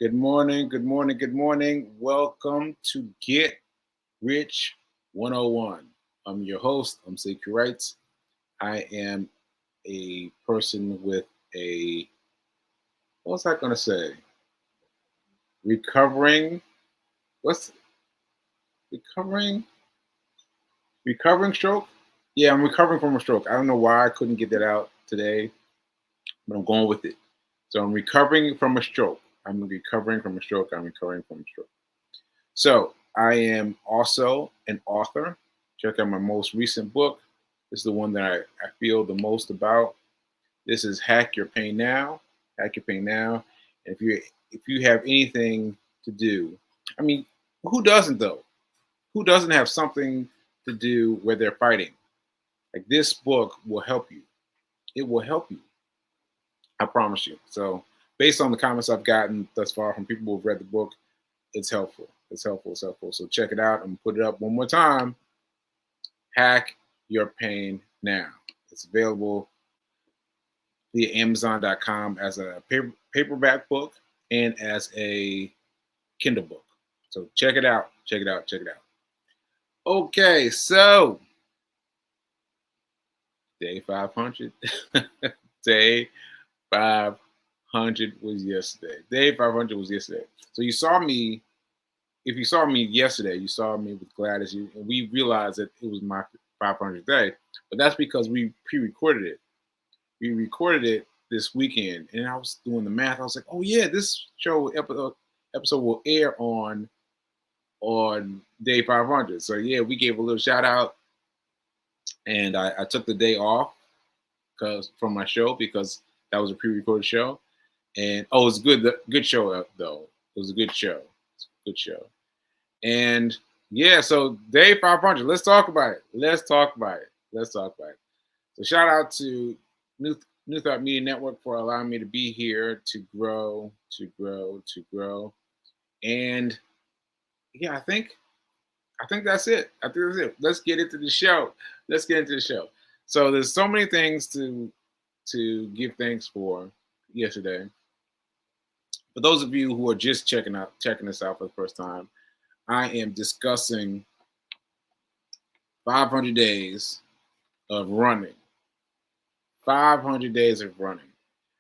Good morning, good morning, good morning. Welcome to Get Rich 101. I'm your host, I'm Sekou. I am a person with a, what's I going to say? Recovering, what's recovering? Recovering stroke? Yeah, I'm recovering from a stroke. I don't know why I couldn't get that out today, but I'm going with it. So I'm recovering from a stroke. I'm recovering from a stroke. I'm recovering from a stroke. So I am also an author. Check out my most recent book. This is the one that I feel the most about. This is Hack Your Pain Now. Hack Your Pain Now. And if you have anything to do, I mean, who doesn't though? Who doesn't have something to do where they're fighting? Like this book will help you. It will help you. I promise you. So based on the comments I've gotten thus far from people who've read the book, it's helpful. It's helpful. It's helpful. So check it out. I'm gonna put it up one more time. Hack Your Pain Now. It's available via Amazon.com as a paperback book and as a Kindle book. So check it out. Check it out. Check it out. Okay, so day 500. Day 500 was yesterday. Day 500 was yesterday. So you saw me. If you saw me yesterday, you saw me with Gladys. And we realized that it was my 500th day, but that's because we pre-recorded it. We recorded it this weekend, and I was doing the math. I was like, "Oh yeah, this show episode will air on day 500." So yeah, we gave a little shout out, and I took the day off from my show because that was a pre-recorded show, and oh, it was good. Good show though. It was a good show. It's a good show. And yeah, so day 500. Let's talk about it. Let's talk about it. Let's talk about it. So shout out to New Thought Media Network for allowing me to be here to grow. And yeah, I think that's it. I think that's it. Let's get into the show. Let's get into the show. So there's so many things to give thanks for yesterday. For those of you who are just checking this out for the first time, I am discussing 500 days of running. 500 days of running.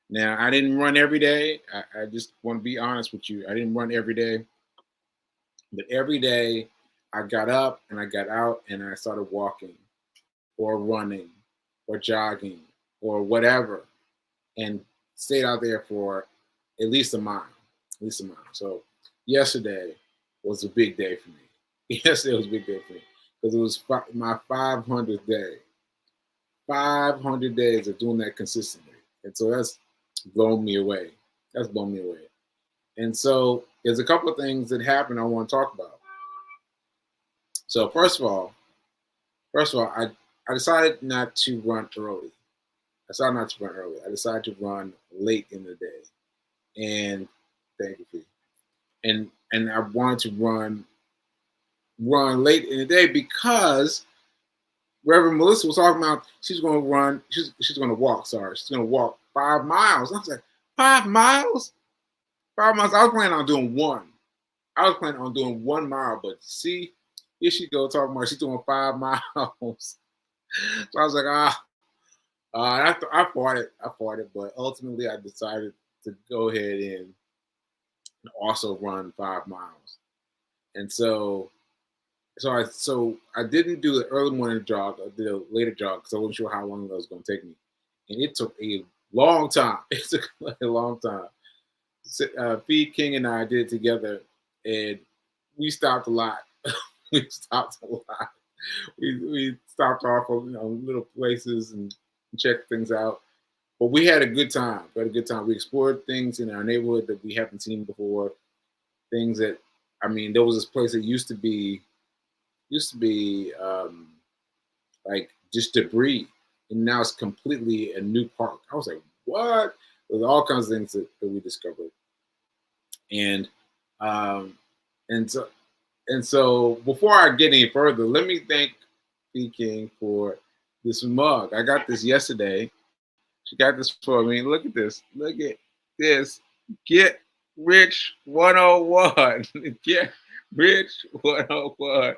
Now, I didn't run every day. I just want to be honest with you. I didn't run every day. But every day I got up and I got out and I started walking or running or jogging or whatever and stayed out there for at least a mile. At least a mile. So yesterday was a big day for me. Yesterday was a big day for me because it was my 500th day. 500 days of doing that consistently. And so that's blown me away. That's blown me away. And so there's a couple of things that happened I want to talk about. So first of all, I decided not to run early. I decided to run late in the day. And thank you, Fee. And I wanted to run late in the day because Reverend Melissa was talking about she's going to run, she's going to walk, she's going to walk 5 miles. I was like, 5 miles? 5 miles? I was planning on doing 1. I was planning on doing 1 mile, but see, here she go talking about she's doing 5 miles. So I was like, I fought it, but ultimately I decided to go ahead and also run 5 miles. And so I didn't do the early morning jog. I did a later jog because I wasn't sure how long that was going to take me, and it took a long time. It took a long time. Fee King and I did it together, and we stopped a lot. We stopped off on little places and checked things out. But we had a good time. We explored things in our neighborhood that we haven't seen before. Things that, there was this place that used to be like just debris, and now it's completely a new park. I was like, what? There's all kinds of things that we discovered, and so before I get any further, let me thank P King for this mug. I got this yesterday. She got this for me. Look at this. Look at this. Get Rich 101. Yeah, Rich 101.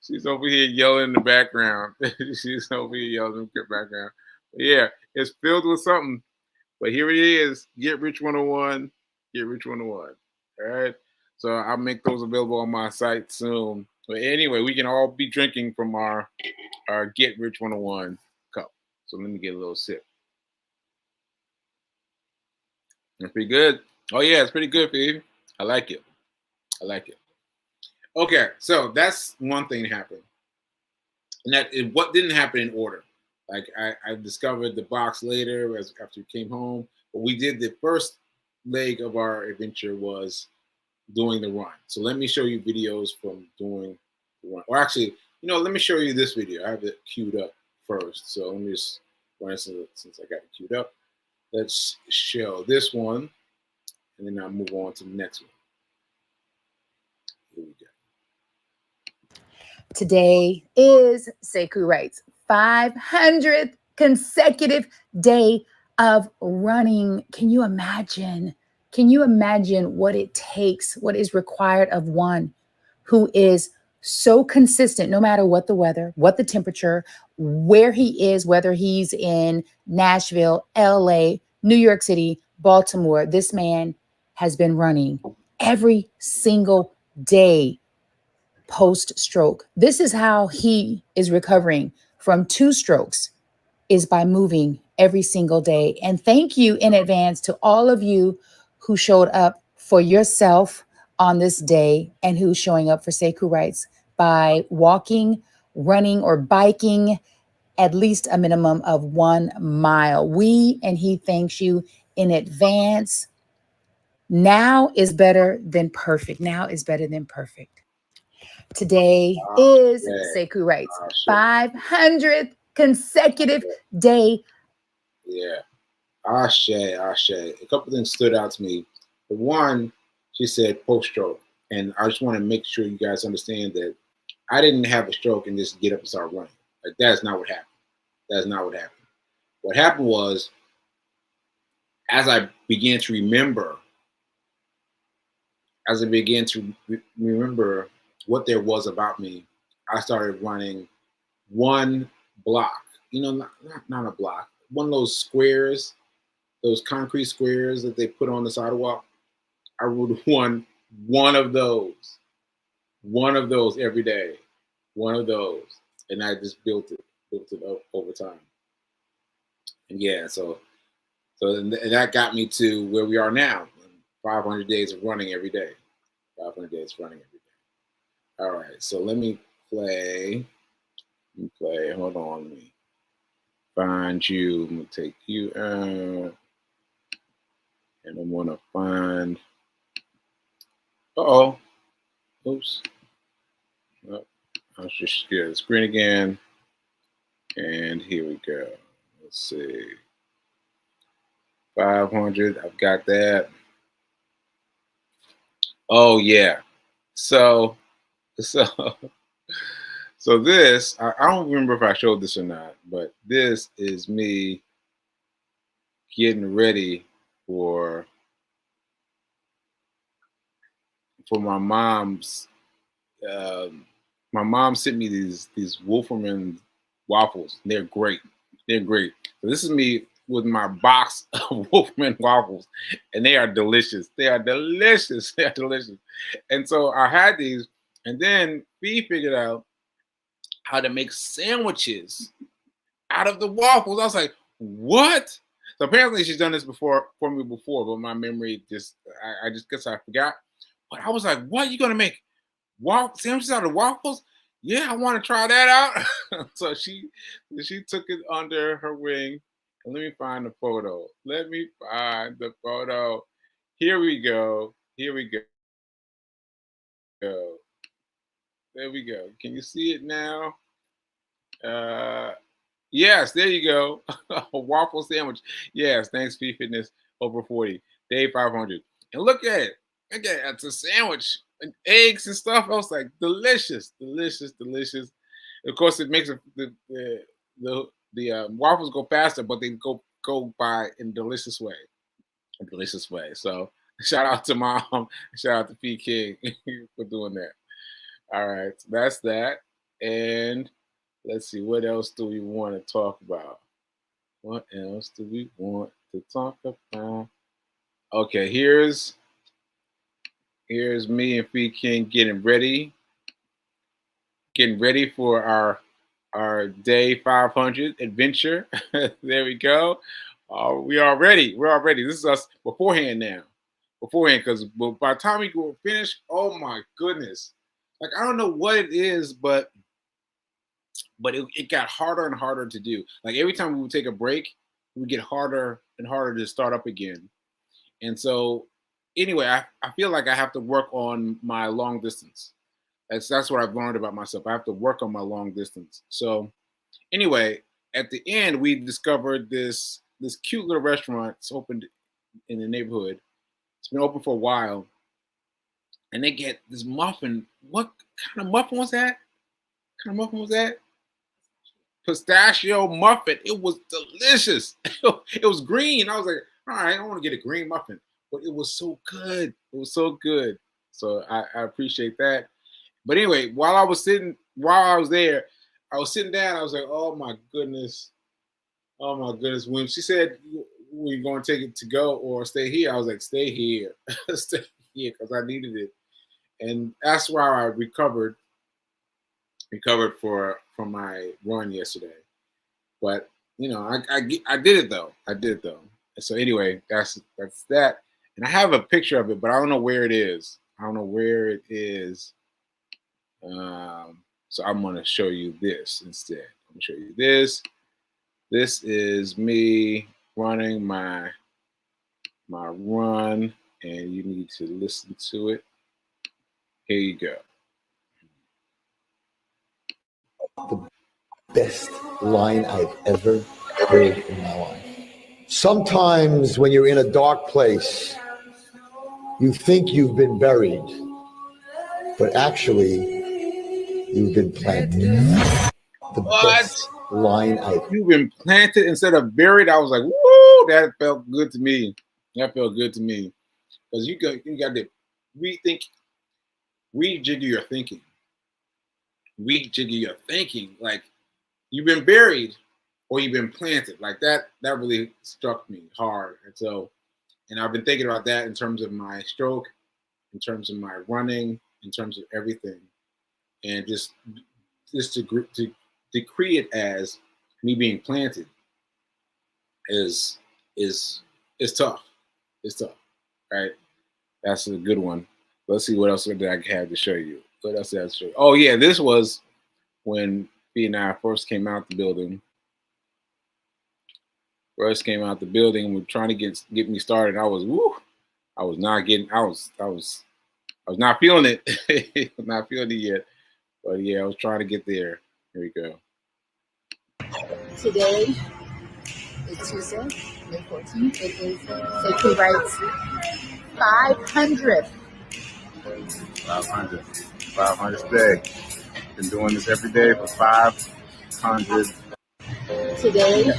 She's over here yelling in the background. She's over here yelling in the background. Yeah, it's filled with something. But here it is. Get Rich 101. Get Rich 101. All right. So I'll make those available on my site soon. But anyway, we can all be drinking from our Get Rich 101 cup. So let me get a little sip. It's pretty good. Oh yeah, it's pretty good, baby. I like it. I like it. Okay, so that's one thing that happened. And what didn't happen in order. Like I discovered the box later as after we came home. But we did the first leg of our adventure was doing the run. So let me show you videos from doing the run. Or actually, let me show you this video. I have it queued up first. So let me just run it since I got it queued up. Let's show this one, and then I'll move on to the next one. Here we go. Today is Sekou Wright's 500th consecutive day of running. Can you imagine? Can you imagine what it takes, what is required of one who is so consistent, no matter what the weather, what the temperature, where he is, whether he's in Nashville, LA, New York City, Baltimore? This man has been running every single day post stroke. This is how he is recovering from 2 strokes, is by moving every single day. And thank you in advance to all of you who showed up for yourself on this day and who's showing up for Sekou Wrights by walking, running, or biking at least a minimum of 1 mile. We and he thanks you in advance. Now is better than perfect. Now is better than perfect. Today is Yeah. Sekou Wright's Shit. 500th consecutive day. Yeah. Ashe, Ashe. A couple things stood out to me. The one, she said post stroke. And I just want to make sure you guys understand that I didn't have a stroke and just get up and start running. Like, that's not what happened. That's not what happened. What happened was, as I began to remember, remember what there was about me, I started running one block. Not a block. One of those squares, those concrete squares that they put on the sidewalk. I would one of those every day, one of those, and I just built it up over time. And yeah, and that got me to where we are now, 500 days of running every day. 500 days running every day. All right, so let me play. Hold on, let me find you. I'm gonna take you out, and I'm gonna find. Oh, oops. Oh, I'll just share the screen again, and here we go. Let's see. 500. I've got that. Oh yeah. So so so this I don't remember if I showed this or not, but this is me getting ready for my mom's. Um, my mom sent me these Wolferman waffles. They're great. They're great. So this is me with my box of Wolferman waffles, and they are delicious. They are delicious. They are delicious. And so I had these, and then Fee figured out how to make sandwiches out of the waffles. I was like, what? So apparently she's done this before for me before, but my memory I just guess I forgot. But I was like, what? You gonna make sandwiches out of waffles? Yeah, I want to try that out. So she took it under her wing. And let me find the photo. Let me find the photo. Here we go. Here we go. There we go. Can you see it now? Uh, yes, there you go. A waffle sandwich. Yes, thanks, Fee Fitness over 40. Day 500. And look at it. Look at it. It's a sandwich. And eggs and stuff. I was like, delicious, delicious, delicious. Of course, it makes the waffles go faster, but they go by in a delicious way. A delicious way. So Shout out to Mom. Shout out to P King for doing that. All right, so that's that. And let's see, what else do we want to talk about? What else do we want to talk about? Okay, here's me and P King getting ready for our day 500 adventure. There we go. We are ready. We're all ready. This is us beforehand now. Beforehand, because by the time we go finish, oh my goodness. Like I don't know what it is, but it got harder and harder to do. Like every time we would take a break, we would get harder and harder to start up again. And so anyway, I feel like I have to work on my long distance. That's what I've learned about myself. I have to work on my long distance. So anyway, at the end, we discovered this cute little restaurant. It's opened in the neighborhood. It's been open for a while, and they get this muffin. What kind of muffin was that? What kind of muffin was that? Pistachio muffin. It was delicious. It was green. I was like, all right, I don't want to get a green muffin, but it was so good. It was so good. So I appreciate that. But anyway, while I was there, I was sitting down. I was like, oh my goodness. Oh my goodness. When she said, we're going to take it to go or stay here, I was like, stay here. Stay here because I needed it. And that's why I recovered from my run yesterday. But you know, I did it though. I did it though. So anyway, that's that. And I have a picture of it, but I don't know where it is. I don't know where it is. So I'm gonna show you this instead. I'm gonna show you this. This is me running my run, and you need to listen to it. Here you go. The best line I've ever heard in my life. Sometimes when you're in a dark place, you think you've been buried, but actually you've been planted. The best line I've You've been planted instead of buried. I was like, woo, that felt good to me. That felt good to me. Because you got to rethink, rejigger your thinking. Rejigger your thinking. Like you've been buried or you've been planted. Like that really struck me hard. And I've been thinking about that in terms of my stroke, in terms of my running, in terms of everything. And just to decree it as me being planted is tough. It's tough, right? That's a good one. Let's see what else did I have to show you. What else did I show you? Oh yeah, this was when B and I first came out the building. First came out the building, we're trying to get me started. I was not feeling it. Not feeling it yet. But yeah, I was trying to get there. Here we go. Today is Tuesday, May 14th. It is Sekou Wright's 500th. 500th day. Been doing this every day for 500. Today.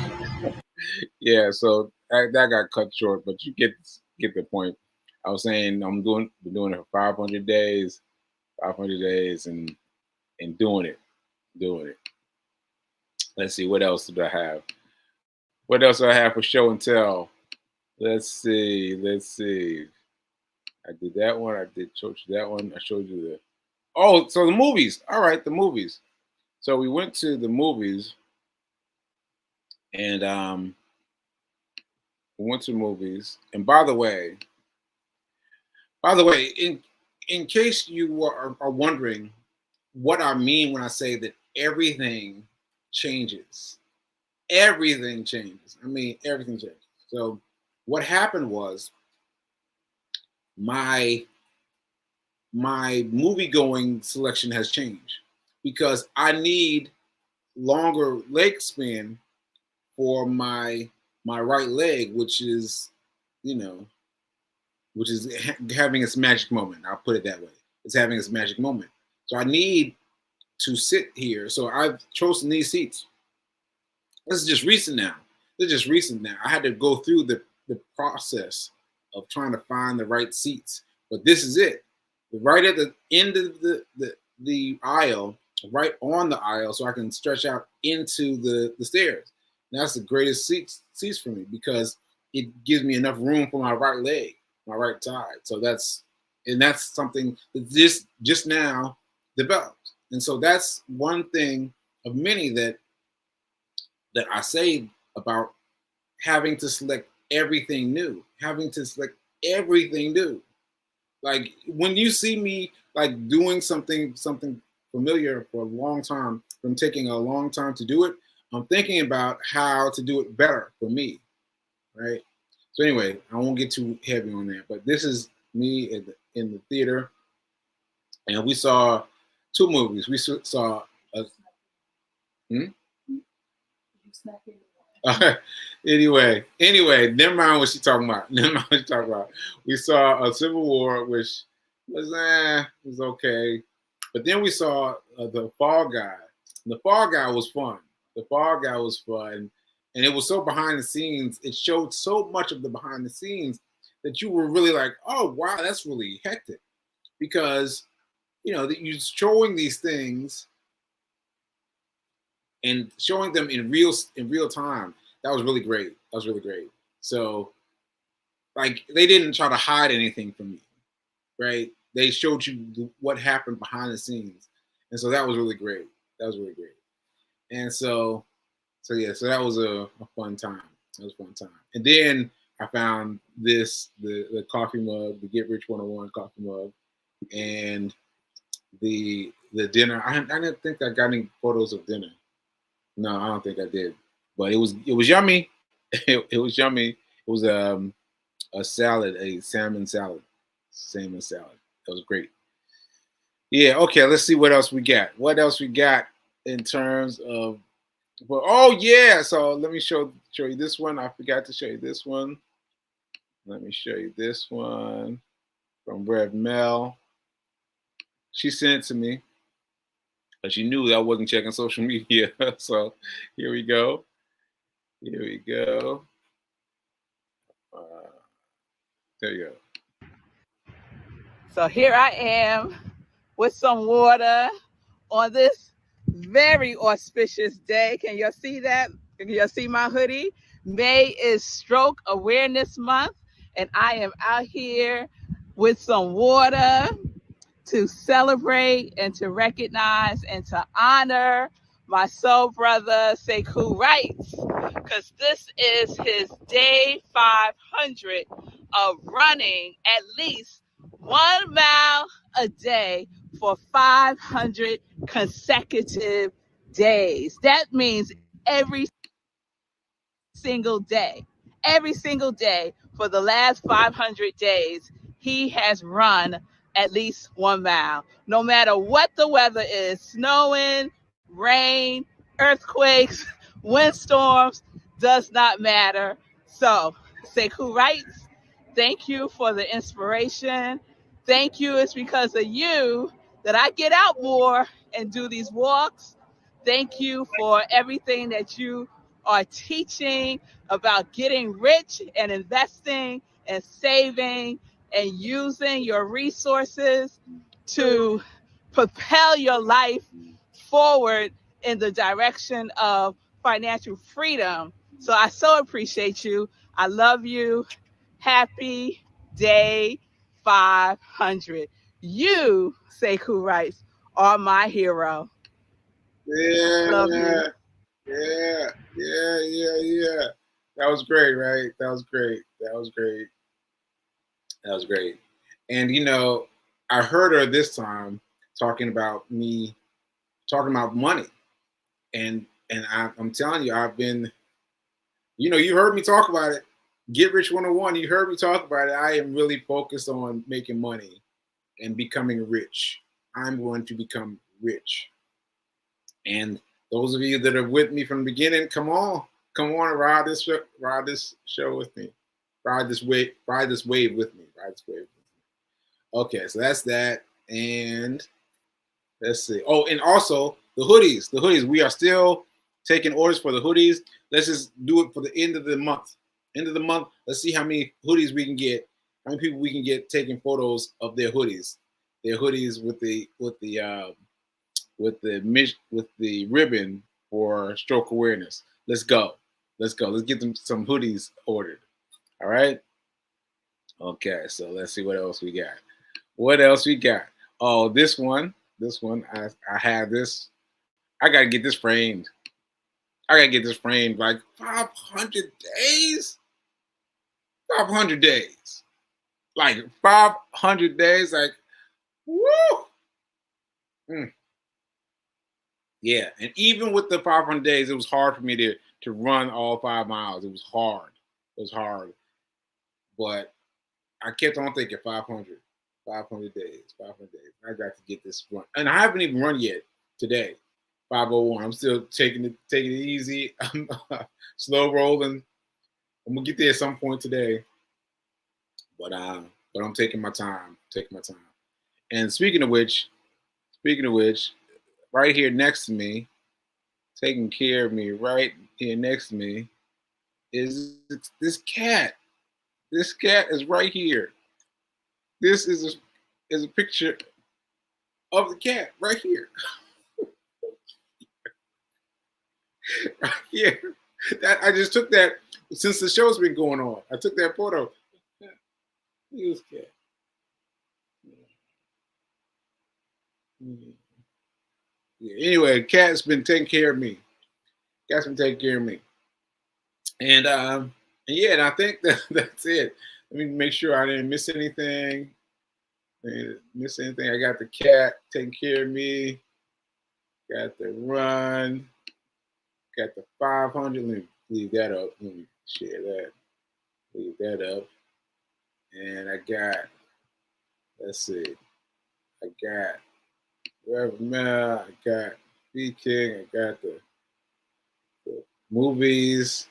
Yeah, so that got cut short, but you get the point. I was saying been doing it for 500 days, and doing it. Let's see, what else did I have? What else do I have for show and tell? Let's see. I did that one. I did showed you that one. I showed you so the movies. All right, the movies. So we went to the movies, and we went to movies. And by the way, in case you are wondering what I mean when I say that everything changes. Everything changes. I mean, everything changes. So what happened was my movie going selection has changed because I need longer leg span for my right leg, which is having its magic moment. I'll put it that way. It's having its magic moment. So I need to sit here. So I've chosen these seats. This is just recent now. I had to go through the process trying to find the right seats. But this is it, right at the end of the aisle, right on the aisle, so I can stretch out into the stairs. And that's the greatest seats for me because it gives me enough room for my right leg, my right side. So that's something that just now developed. And so that's one thing of many that I say about having to select everything new, Like when you see me like doing something familiar for a long time, from taking a long time to do it, I'm thinking about how to do it better for me, right? So anyway, I won't get too heavy on that, but this is me in the theater, and we saw two movies. We saw a, hmm? anyway, never mind what she's talking about. We saw a Civil War, which was okay, but then we saw the Fall Guy. The Fall Guy was fun. And it was so behind the scenes. It showed so much of the behind the scenes that you were really like, oh wow, that's really hectic, because that you're showing these things and showing them in real time. That was really great. So, like, they didn't try to hide anything from you, right? They showed you what happened behind the scenes, and so that was really great. And so that was a fun time. And then I found the coffee mug, the Get Rich 101 coffee mug, and the dinner. I didn't think I got any photos of dinner. No, I don't think I did. But it was yummy. it was yummy. It was a salad, a salmon salad. That was great. Yeah. Okay. Let's see what else we got. In terms of? Well, oh yeah. So let me show you this one. I forgot to show you this one. Let me show you this one from Rev Mel. She sent it to me, but she knew that I wasn't checking social media. So here we go. There you go. So here I am with some water on this very auspicious day. Can you see that? Can you see my hoodie? May is Stroke Awareness Month, and I am out here with some water to celebrate and to recognize and to honor my soul brother Sekou Wrights, because this is his day 500 of running at least 1 mile a day for 500 consecutive days. That means every single day for the last 500 days, he has run at least 1 mile, no matter what the weather is, snowing, rain, earthquakes, windstorms, does not matter. So, Sekou Wrights, thank you for the inspiration. Thank you. It's because of you that I get out more and do these walks. Thank you for everything that you are teaching about getting rich and investing and saving and using your resources to propel your life forward in the direction of financial freedom. So I so appreciate you. I love you. Happy day 500. You, Sekou Wrights, are my hero. Yeah. Love you. Yeah. That was great, right? That was great. And I heard her this time talking about money, and I'm telling you, I've been, you heard me talk about it. Get Rich 101. You heard me talk about it. I am really focused on making money and becoming rich. I'm going to become rich. And those of you that are with me from the beginning, come on, ride this show with me, ride this wave with me. Okay, so that's that, and let's see. Oh, and also the hoodies. We are still taking orders for the hoodies. Let's just do it for the end of the month. Let's see how many hoodies we can get, How many people we can get taking photos of their hoodies with the ribbon for stroke awareness? Let's go. Let's go. Let's get them some hoodies ordered. All right. Okay. So let's see what else we got. What else we got? Oh, this one. This one. I have this. I gotta get this framed. I gotta get this framed. Like 500 days. 500 days. Like 500 days. Like, woo. Mm. Yeah, and even with the 500 days, it was hard for me to run all 5 miles. It was hard. It was hard, but I kept on thinking 500, 500 days, 500 days. I got to get this run, and I haven't even run yet today. 501. I'm still taking it easy. I'm slow rolling. I'm gonna get there at some point today, but I'm taking my time. Taking my time. And speaking of which, right here next to me, taking care of me right here next to me is this cat. This cat is right here. This is a picture of the cat right here. Right here. That I just took that since the show's been going on. I took that photo. Look at this cat. Yeah, anyway, cat's been taking care of me. Cat's been taking care of me. And yeah, and I think that's it. Let me make sure I didn't miss anything. I got the cat taking care of me. Got the run. Got the 500. Let me leave that up. Let me share that. Leave that up. And I got, let's see. I got Reverend Mel. I got B King. I got the movies.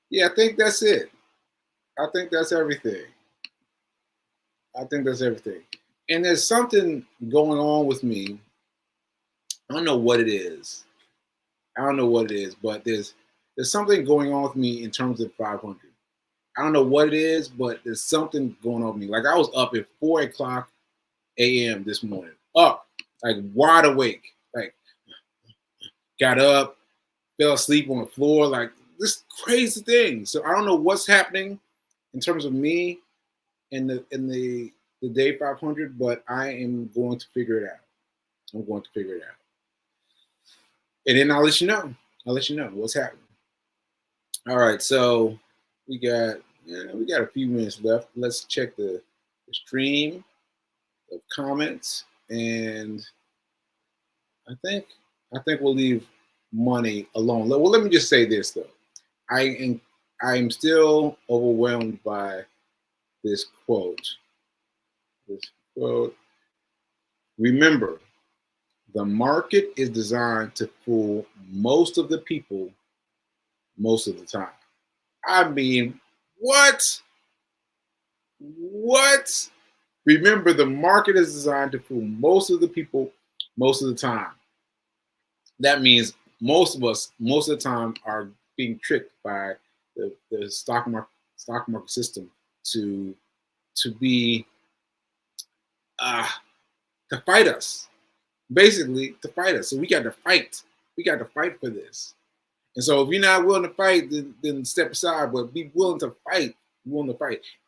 Yeah, I think that's it. I think that's everything. And there's something going on with me. I don't know what it is. But there's something going on with me in terms of 500. I don't know what it is, but there's something going on with me. Like I was up at 4 o'clock a.m. this morning, up, like wide awake, like got up, fell asleep on the floor, like this crazy thing. So I don't know what's happening in terms of me in the day 500, but I am going to figure it out. I'm going to figure it out. And then I'll let you know. What's happening. All right, so we got a few minutes left. Let's check the stream of comments, and I think we'll leave money alone. Well, let me just say this though. I am still overwhelmed by this quote. Remember, the market is designed to fool most of the people most of the time. I mean, what? Remember, the market is designed to fool most of the people most of the time. That means most of us, most of the time, are being tricked by the stock market system to be to fight us. Basically, to fight us. So we got to fight. We got to fight for this. And so if you're not willing to fight, then step aside, but be willing to fight.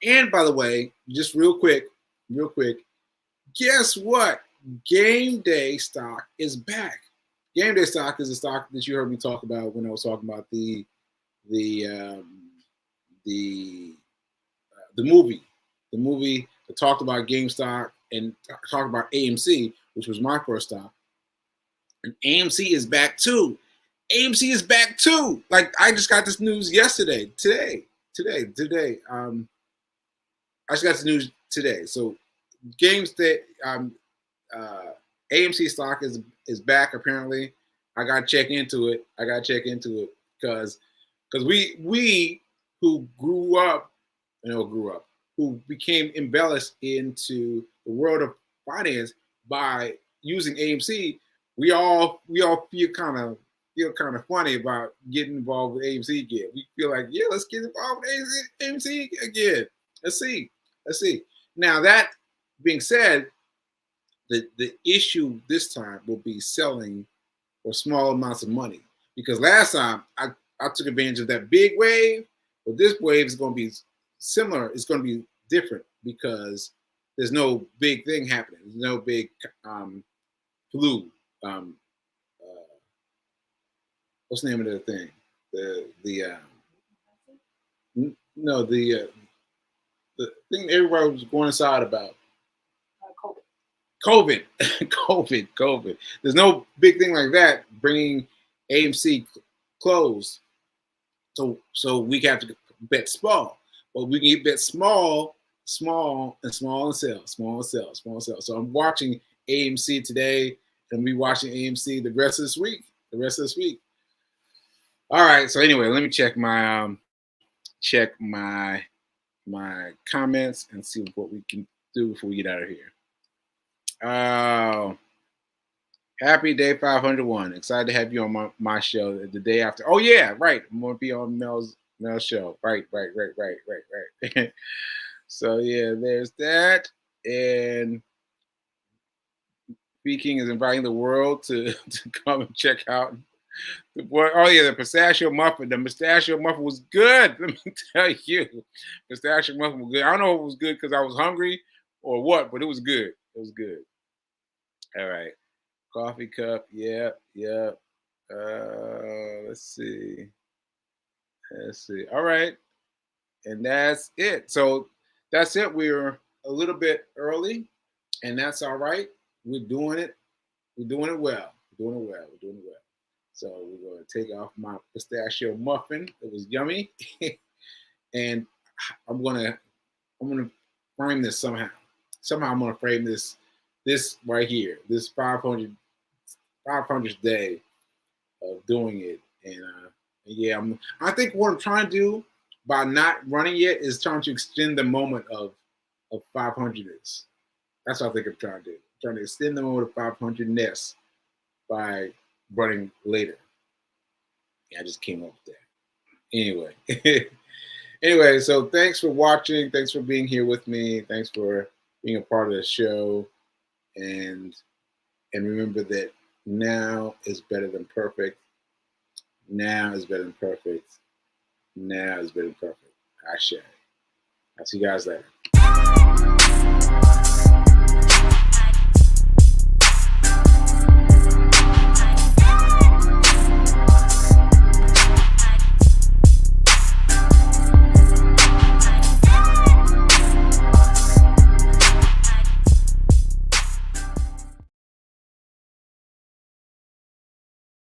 And by the way, just real quick, guess what? Game day stock is back. Game day stock is a stock that you heard me talk about when I was talking about the movie. The movie that talked about GameStop and talked about AMC, which was my first stock. And AMC is back too. Like I just got this news yesterday. Today. I just got this news today. So AMC stock is back apparently. I gotta check into it because we who who became embellished into the world of finance by using AMC, we all feel kind of funny about getting involved with AMC again. We feel like, yeah, let's get involved with AMC again. Let's see Let's see. Now that being said, the issue this time will be selling for small amounts of money, because last time I took advantage of that big wave, but this wave is going to be similar. It's going to be different because there's no big thing happening. There's no big flu. What's the name of the thing? No, the thing everybody was going inside about. COVID. COVID. There's no big thing like that bringing AMC closed. So we have to bet small. But we can bet small, and sell. So I'm watching AMC today, and we watching AMC the rest of this week. All right. So anyway, let me check my my comments and see what we can do before we get out of here. Happy day 501. Excited to have you on my show the day after. Oh yeah, right. I'm gonna be on Mel's show. Right. So yeah, there's that. And King is inviting the world to come and check out. The pistachio muffin. The pistachio muffin was good. Let me tell you, pistachio muffin was good. I don't know if it was good because I was hungry or what, but it was good. All right. Coffee cup. Yeah. Let's see. All right. And that's it. So that's it. We're a little bit early, and that's all right. We're doing it. We're doing it well. So we're going to take off my pistachio muffin. It was yummy. And I'm gonna frame this somehow. I'm gonna frame this right here. This 500th day of doing it. And yeah, I think what I'm trying to do by not running yet is trying to extend the moment of 500ness. That's what I think I'm trying to do. Trying to extend the moment of 500ness by running later. Yeah, I just came up with that. Anyway, so thanks for watching. Thanks for being here with me. Thanks for being a part of the show. And remember that now is better than perfect. Ashe. I'll see you guys later.